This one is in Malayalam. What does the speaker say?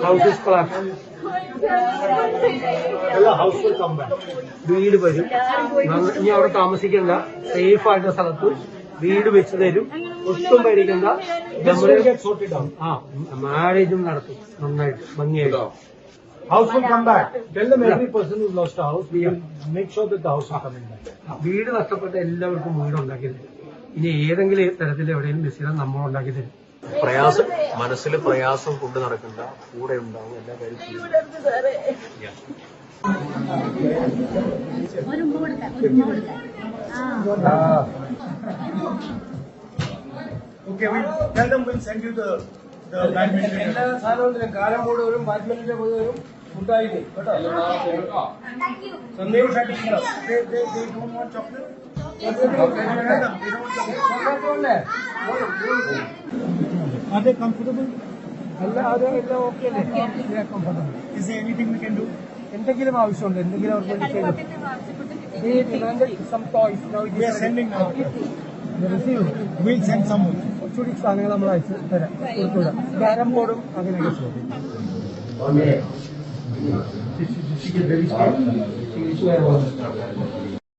House is collapsed. House will come back. വീട് വരും. ഇനി അവിടെ താമസിക്കേണ്ട, സേഫ് ആയിട്ടുള്ള സ്ഥലത്ത് വീട് വെച്ച് തരും. ഒട്ടും പേടിക്കണ്ട. മാരേജും നടത്തും നന്നായിട്ട് ഭംഗിയായിട്ട്. House will come back. Tell them every person who lost a house, we will make sure that the house is coming back. വീട് നഷ്ടപ്പെട്ട എല്ലാവർക്കും വീട് ഉണ്ടാക്കി തരും. ഇനി ഏതെങ്കിലും തരത്തിൽ എവിടെയെങ്കിലും മിസ് ചെയ്താൽ നമ്മൾ ഉണ്ടാക്കി തരും. പ്രയാസം മനസ്സിൽ പ്രയാസം കൊണ്ട് നടക്കണ്ട, കൂടെ ഉണ്ടാവും എല്ലാ കാര്യത്തിലും. Okay, tell them we'll send you the badminton. എല്ലാ സാധനവും കാലം ബോർഡ് വരും, ബാഡ്മിന്റന്റെ ബോർഡ് വരും, ഫുഡായിട്ട് കേട്ടോ. Sandeep should take it up. They don't want chocolate. They don't want chocolate. Are they comfortable? എല്ലാം ഓക്കെ അല്ലേ? Comfortable. Is there anything we can do? എന്തെങ്കിലും ആവശ്യമുണ്ട്, എന്തെങ്കിലും അവർക്ക് വേണ്ടി ചെയ്തു. Some toys. Now We are sending now. We'll send some more. കുറച്ചുകൂടി സാധനങ്ങൾ നമ്മൾ അയച്ചു തരാം, കൊടുത്തുവിടാം. ക്യാരം ബോർഡും അങ്ങനെയൊക്കെ ചെയ്യും.